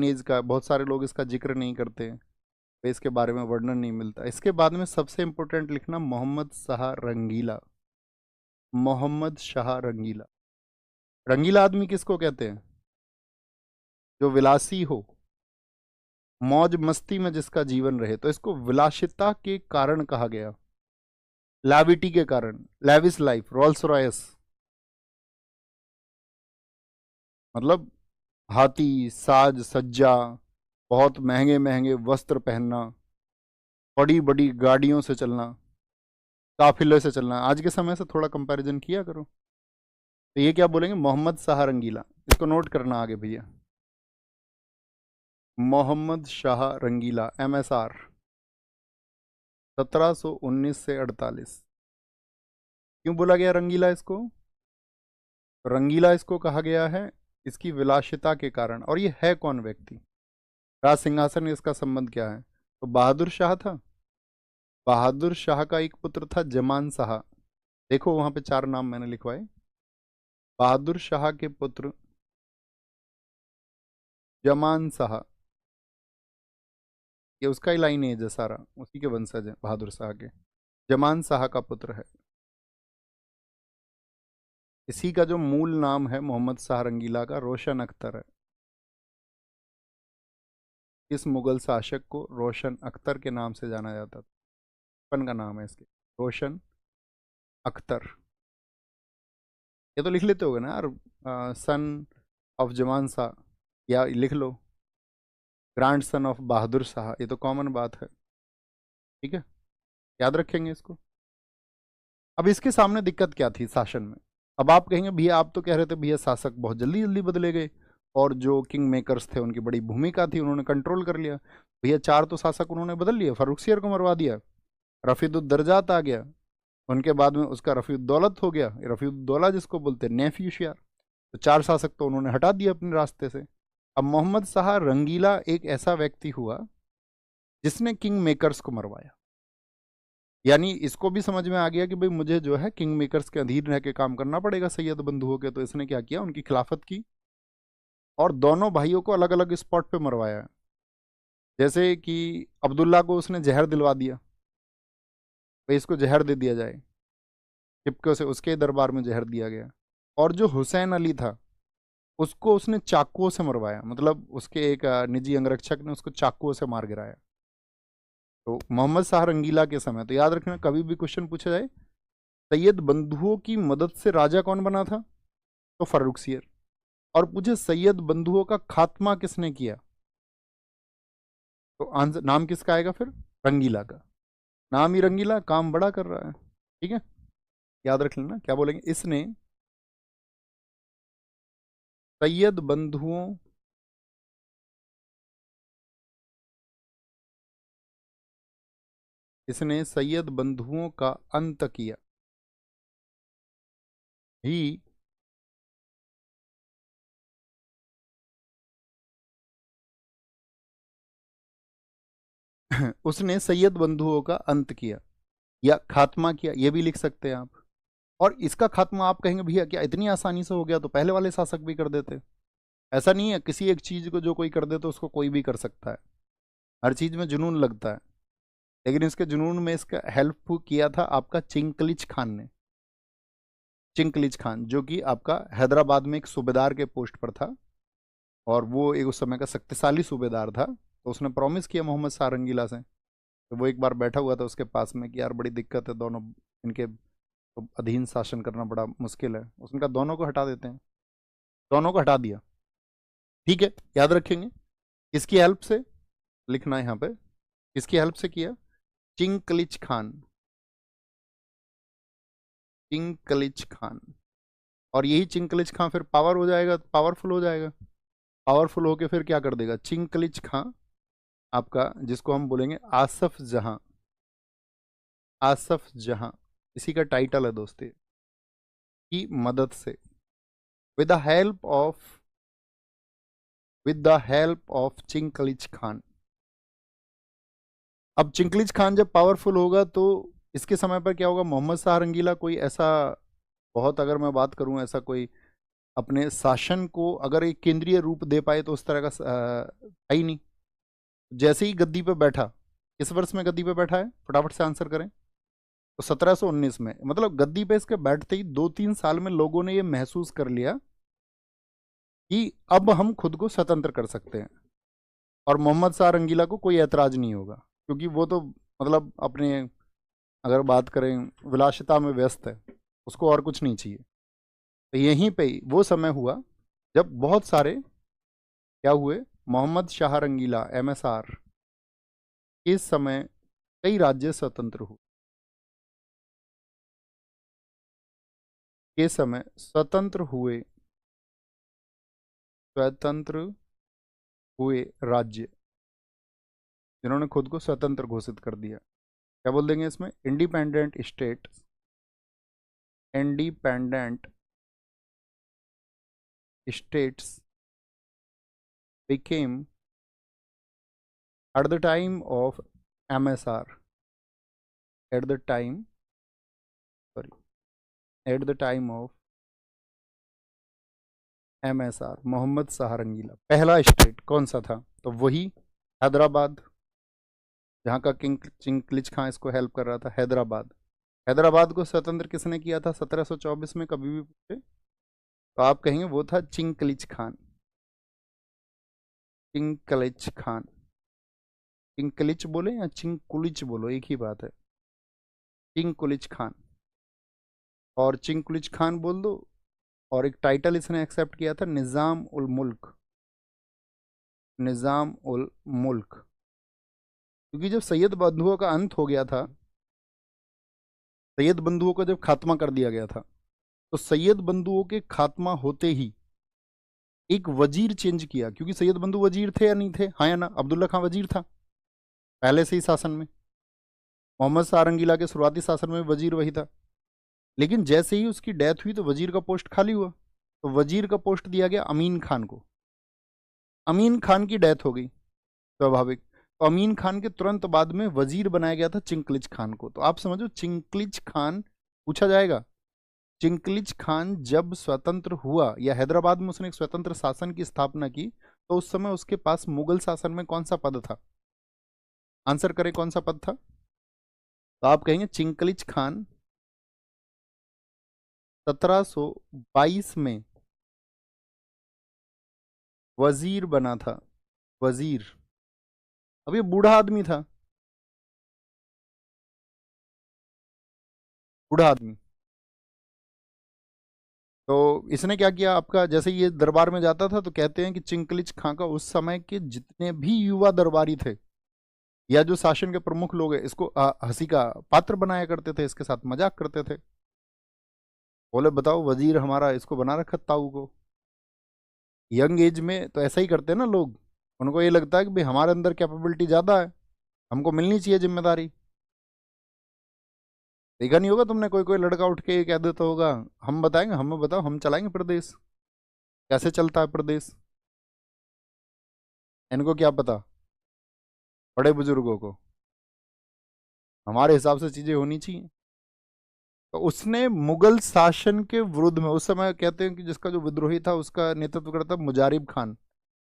As का, बहुत सारे लोग इसका जिक्र नहीं करते हैं, तो इसके बारे में वर्णन नहीं मिलता। इसके बाद में सबसे इम्पोर्टेंट लिखना मोहम्मद शाह रंगीला। मोहम्मद शाह रंगीला। रंगीला आदमी किसको कहते हैं? जो विलासी हो, मौज मस्ती में जिसका जीवन रहे, तो इसको विलासिता के कारण कहा गया, लैविटी के कारण, लैविस लाइफ, रोल्स रॉयस, मतलब हाथी, साज सज्जा, बहुत महंगे महंगे वस्त्र पहनना, बड़ी बड़ी गाड़ियों से चलना, काफिले से चलना। आज के समय से थोड़ा कंपैरिजन किया करो। तो ये क्या बोलेंगे? मोहम्मद शाह रंगीला। इसको नोट करना आगे भैया, मोहम्मद शाह रंगीला, MSR 1719 से 48। क्यों बोला गया रंगीला इसको? रंगीला इसको कहा गया है इसकी विलासिता के कारण। और ये है कौन व्यक्ति? राज सिंहासन में इसका संबंध क्या है? तो बहादुर शाह था। बहादुर शाह का एक पुत्र था जमान शाह। देखो वहां पे 4 नाम मैंने लिखवाए। बहादुर शाह के पुत्र जमान शाह, ये उसका ही लाइन है, सारा उसी के वंशज है बहादुर शाह के। जमान शाह का पुत्र है। इसी का जो मूल नाम है मोहम्मद शाह रंगीला का, रोशन अख्तर है। इस मुगल शासक को रोशन अख्तर के नाम से जाना जाता था। पन का नाम है इसके, रोशन अख्तर। ये तो लिख लेते होगे ना यार, सन ऑफ जमान शाह, या लिख लो grand son of Bahadur Shah, ये तो कॉमन बात है। ठीक है, याद रखेंगे इसको। अब इसके सामने दिक्कत क्या थी शासन में? अब आप कहेंगे भैया आप तो कह रहे थे भैया शासक बहुत जल्दी जल्दी बदले गए, और जो किंग मेकर्स थे उनकी बड़ी भूमिका थी, उन्होंने कंट्रोल कर लिया। भैया 4 तो शासक उन्होंने बदल लिए, फर्रुखसियर को मरवा दिया, रफीदुद्दर्जात आ गया, उनके बाद में उसका रफीउद्दौलत हो गया, रफीउद्दौला जिसको बोलते नेफ्यूशियर। तो 4 शासक तो उन्होंने हटा दिया अपने रास्ते से। अब मोहम्मद शाह रंगीला एक ऐसा व्यक्ति हुआ जिसने किंग मेकर्स को मरवाया। यानी इसको भी समझ में आ गया कि भाई मुझे जो है किंग मेकर्स के अधीन रह के काम करना पड़ेगा सैयद बंधुओं के। तो इसने क्या किया, उनकी खिलाफत की और दोनों भाइयों को अलग अलग स्पॉट पे मरवाया। जैसे कि अब्दुल्ला को उसने जहर दिलवा दिया, भाई इसको जहर दे दिया जाए, चिपके से उसके दरबार में जहर दिया गया। और जो हुसैन अली था उसको उसने चाकुओं से मरवाया, मतलब उसके एक निजी अंगरक्षक ने उसको चाकुओं से मार गिराया। तो मोहम्मद शाह रंगीला के समय, तो याद रखना कभी भी क्वेश्चन पूछा जाए सैयद बंधुओं की मदद से राजा कौन बना था, तो फर्रुखसियर। और पूछे सैयद बंधुओं का खात्मा किसने किया, तो आंसर नाम किसका आएगा फिर? रंगीला का। नाम ही रंगीला, काम बड़ा कर रहा है। ठीक है, याद रख लेना क्या बोलेंगे, इसने सैयद बंधुओं इसने सैयद बंधुओं का अंत किया ही उसने सैयद बंधुओं का अंत किया या खात्मा किया, ये भी लिख सकते हैं आप। और इसका खात्मा आप कहेंगे भैया क्या इतनी आसानी से हो गया, तो पहले वाले शासक भी कर देते। ऐसा नहीं है, किसी एक चीज को जो कोई कर दे तो उसको कोई भी कर सकता है। हर चीज में जुनून लगता है, लेकिन इसके जुनून में इसका हेल्प किया था आपका चिंकलिज खान ने। चिंकलिज खान जो कि आपका हैदराबाद में एक सूबेदार के पोस्ट पर था, और वो एक उस समय का शक्तिशाली सूबेदार था। तो उसने प्रॉमिस किया मोहम्मद शाह रंगीला से। तो वो एक बार बैठा हुआ था उसके पास में कि यार बड़ी दिक्कत है, दोनों इनके तो अधीन शासन करना बड़ा मुश्किल है। उसने कहा दोनों को हटा देते हैं, दोनों को हटा दिया। ठीक है, याद रखेंगे किसकी हेल्प से, लिखना है यहाँ पे, किसकी हेल्प से किया? चिंकलिज खान, चिंकलिज खान। और यही चिंकलिज खान फिर पावर हो जाएगा, पावरफुल हो जाएगा। पावरफुल होके फिर क्या कर देगा चिंकलिज खान आपका, जिसको हम बोलेंगे आसफ जहां। आसफ जहां इसी का टाइटल है दोस्तों, की मदद से, with the help of Chin Qilich Khan. अब चिंकलिज खान जब पावरफुल होगा तो इसके समय पर क्या होगा, मोहम्मद शाह रंगीला कोई ऐसा बहुत, अगर मैं बात करूं ऐसा कोई अपने शासन को अगर एक केंद्रीय रूप दे पाए तो उस तरह का है ही नहीं। जैसे ही गद्दी पे बैठा, किस वर्ष में गद्दी पे बैठा है, फटाफट से आंसर करें। तो 1719 में, मतलब गद्दी पे इसके बैठते ही 2-3 साल में लोगों ने ये महसूस कर लिया कि अब हम खुद को स्वतंत्र कर सकते हैं, और मोहम्मद शाह रंगीला को कोई ऐतराज नहीं होगा, क्योंकि वो तो मतलब अपने, अगर बात करें, विलासिता में व्यस्त है, उसको और कुछ नहीं चाहिए। तो यहीं पे ही वो समय हुआ जब बहुत सारे क्या हुए, मोहम्मद शाह रंगीला MSR, इस समय कई राज्य स्वतंत्र हुए, के समय स्वतंत्र हुए, स्वतंत्र हुए राज्य जिन्होंने खुद को स्वतंत्र घोषित कर दिया, क्या बोल देंगे इसमें, independent state, independent states became at the time of MSR, at the time, sorry, at the time of MSR, Muhammad Shah Rangila. पहला स्टेट कौन सा था, तो वही हैदराबाद, जहाँ का किंग चिंगलिज खां इसको हेल्प कर रहा था, हैदराबाद। हैदराबाद को स्वतंत्र किसने किया था 1724 में, कभी भी पूछे तो आप कहेंगे वो था चिंगलिज खान, चिंगलिज खान। चिंगलिज बोले या चिंगकुलिज बोलो, एक ही बात है, चिंगकुलिज खान। और चिंगकुलिज खान बोल दो, और एक टाइटल इसने एक्सेप्ट किया था, निज़ाम उल मुल्क, निज़ाम उल मुल्क। क्योंकि जब सैयद बंधुओं का अंत हो गया था, सैयद बंधुओं का जब खात्मा कर दिया गया था, तो सैयद बंधुओं के खात्मा होते ही एक वजीर चेंज किया, क्योंकि सैयद बंधु वजीर थे या नहीं थे, हाँ या ना, अब्दुल्ला खां वजीर था पहले से ही शासन में, मोहम्मद शाह रंगीला के शुरुआती शासन में वजीर वही था। लेकिन जैसे ही उसकी डेथ हुई तो वजीर का पोस्ट खाली हुआ, तो वजीर का पोस्ट दिया गया अमीन खान को। अमीन खान की डेथ हो गई स्वाभाविक, तो अमीन खान के तुरंत बाद में वजीर बनाया गया था चिंगलिज खान को। तो आप समझो, चिंगलिज खान पूछा जाएगा, चिंगलिज खान जब स्वतंत्र हुआ या हैदराबाद में उसने एक स्वतंत्र शासन की स्थापना की, तो उस समय उसके पास मुगल शासन में कौन सा पद था, आंसर करें कौन सा पद था, तो आप कहेंगे चिंगलिज खान 1722 में वजीर बना था, वजीर। अब ये बूढ़ा आदमी था, बूढ़ा आदमी। तो इसने क्या किया, आपका जैसे ये दरबार में जाता था तो कहते हैं कि चिंगलिज खां का उस समय के जितने भी युवा दरबारी थे या जो शासन के प्रमुख लोग हैं, इसको हंसी का पात्र बनाया करते थे, इसके साथ मजाक करते थे। बोले बताओ, वजीर हमारा, इसको बना रखा ताऊ को। यंग एज में तो ऐसा ही करते हैं ना लोग, उनको ये लगता है कि भाई हमारे अंदर कैपेबिलिटी ज़्यादा है, हमको मिलनी चाहिए जिम्मेदारी। देखा नहीं होगा तुमने, कोई कोई लड़का उठ के कह देता होगा, हम बताएंगे, हमें बताओ, हम चलाएंगे प्रदेश, कैसे चलता है प्रदेश। इनको क्या पता, बड़े बुजुर्गों को, हमारे हिसाब से चीज़ें होनी चाहिए। तो उसने मुगल शासन के विरुद्ध में, उस समय कहते हैं कि जिसका जो विद्रोही था उसका नेतृत्व करता मुजारिब खान,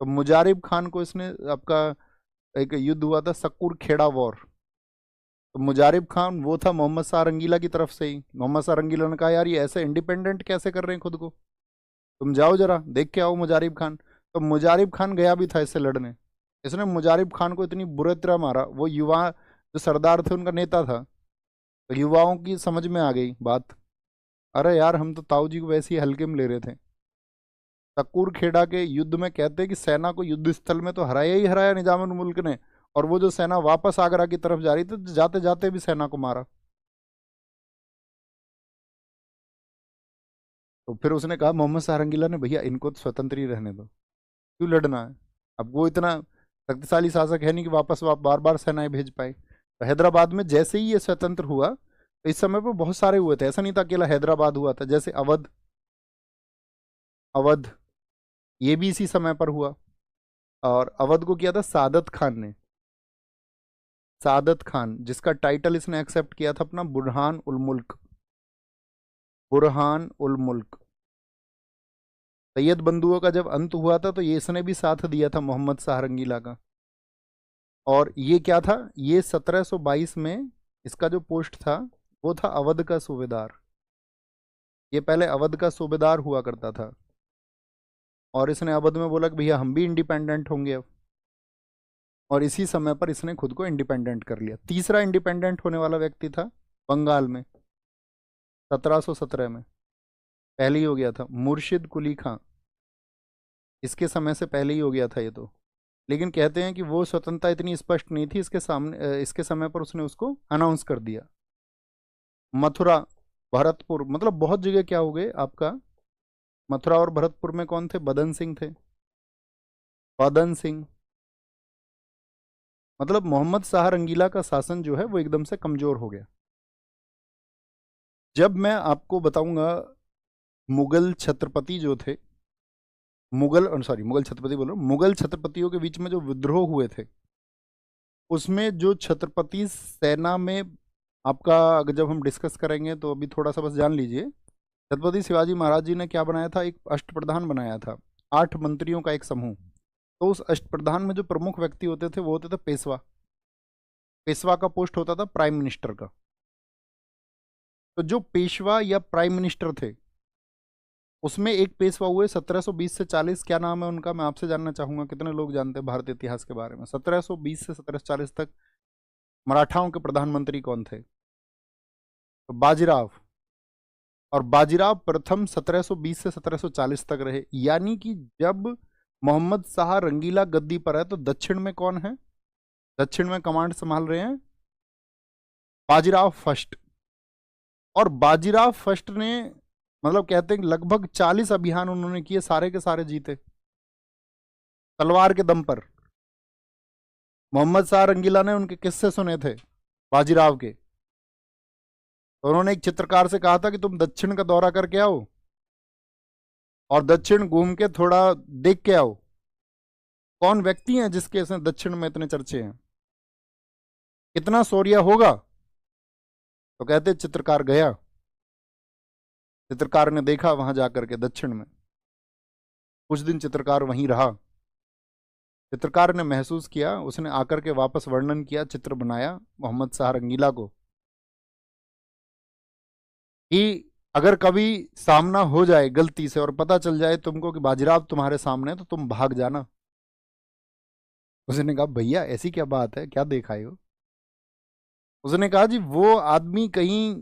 तो मुजारिब खान को इसने, आपका एक युद्ध हुआ था सक्कुर खेड़ा वॉर, तो मुजारिब खान वो था मोहम्मद शाह रंगीला की तरफ से ही। मोहम्मद शाह रंगीला ने कहा यार ये ऐसे इंडिपेंडेंट कैसे कर रहे हैं खुद को, तुम जाओ जरा देख के आओ मुजारिब खान। तो मुजारिब खान गया भी था इससे लड़ने, इसने मुजारिब खान को इतनी बुरे तरह मारा, वो युवा जो सरदार थे उनका नेता था, तो युवाओं की समझ में आ गई बात, अरे यार हम तो ताऊ जी को वैसे ही हल्के में ले रहे थे। सक्कुर खेड़ा के युद्ध में कहते हैं कि सेना को युद्ध स्थल में तो हराया ही हराया निजामुल मुल्क ने, और वो जो सेना वापस आगरा की तरफ जा रही थी, तो जाते जाते भी सेना को मारा। तो फिर उसने कहा मोहम्मद शाह रंगीला ने, भैया इनको तो स्वतंत्र ही रहने दो, क्यों लड़ना है। अब वो इतना शक्तिशाली शासक है नहीं कि वापस बार बार सेनाएं भेज पाए। तो हैदराबाद में जैसे ही ये स्वतंत्र हुआ, तो इस समय पे बहुत सारे हुए थे, ऐसा नहीं था अकेला हैदराबाद हुआ था, जैसे अवध, अवध ये भी इसी समय पर हुआ, और अवध को किया था सादत खान ने, सादत खान, जिसका टाइटल इसने एक्सेप्ट किया था अपना बुरहान उल मुल्क, बुरहान उल मुल्क। सैयद बंधुओं का जब अंत हुआ था तो ये इसने भी साथ दिया था मोहम्मद शाह रंगीला का। और ये क्या था, ये 1722 में इसका जो पोस्ट था वो था अवध का सूबेदार। ये पहले अवध का सूबेदार हुआ करता था और इसने अवध में बोला कि भैया हम भी इंडिपेंडेंट होंगे अब। और इसी समय पर इसने खुद को इंडिपेंडेंट कर लिया। तीसरा इंडिपेंडेंट होने वाला व्यक्ति था बंगाल में 1717 में, पहले ही हो गया था मुर्शिद कुली खां। इसके समय से पहले ही हो गया था ये तो। लेकिन कहते हैं कि वो स्वतंत्रता इतनी स्पष्ट नहीं थी, इसके सामने इसके समय पर उसने उसको अनाउंस कर दिया। मथुरा, भरतपुर, मतलब बहुत जगह क्या हो गए आपका। मथुरा और भरतपुर में कौन थे, बदन सिंह थे। बदन सिंह, मतलब मोहम्मद शाह रंगीला का शासन जो है वो एकदम से कमजोर हो गया। जब मैं आपको बताऊंगा मुगल छत्रपति जो थे, मुगल छत्रपति बोलो, मुगल छत्रपतियों के बीच में जो विद्रोह हुए थे उसमें जो छत्रपति सेना में आपका, अगर जब हम डिस्कस करेंगे तो अभी थोड़ा सा बस जान लीजिए। छत्रपति शिवाजी महाराज जी ने क्या बनाया था, एक अष्टप्रधान बनाया था, 8 मंत्रियों का एक समूह। तो उस अष्टप्रधान में जो प्रमुख व्यक्ति होते थे वो होते थे पेशवा। पेशवा का पोस्ट होता था प्राइम मिनिस्टर का। तो जो पेशवा या प्राइम मिनिस्टर थे उसमें एक पेशवा हुए 1720 से 40, क्या नाम है उनका, मैं आपसे जानना चाहूंगा कितने लोग जानते हैं भारतीय इतिहास के बारे में। 1720 से 1740 तक मराठाओं के प्रधानमंत्री कौन थे, तो बाजीराव। और बाजीराव प्रथम 1720 से 1740 तक रहे। यानी कि जब मोहम्मद शाह रंगीला गद्दी पर है तो दक्षिण में कौन है, दक्षिण में कमांड संभाल रहे हैं बाजीराव फर्स्ट। और बाजीराव फर्स्ट ने, मतलब कहते हैं लगभग 40 अभियान उन्होंने किए, सारे के सारे जीते तलवार के दम पर। मोहम्मद शाह रंगीला ने उनके किस्से सुने थे बाजीराव के। तो उन्होंने एक चित्रकार से कहा था कि तुम दक्षिण का दौरा करके आओ और दक्षिण घूम के थोड़ा देख के आओ कौन व्यक्ति हैं जिसके इसने दक्षिण में इतने चर्चे हैं, कितना शौर्य होगा। तो कहते चित्रकार गया, चित्रकार ने देखा वहां जाकर के दक्षिण में, कुछ दिन चित्रकार वहीं रहा। चित्रकार ने महसूस किया, उसने आकर के वापस वर्णन किया, चित्र बनाया मोहम्मद शाह रंगीला को कि अगर कभी सामना हो जाए गलती से और पता चल जाए तुमको कि बाजीराव तुम्हारे सामने है तो तुम भाग जाना। उसने कहा भैया ऐसी क्या बात है, क्या देखा है हो। उसने कहा जी वो आदमी कहीं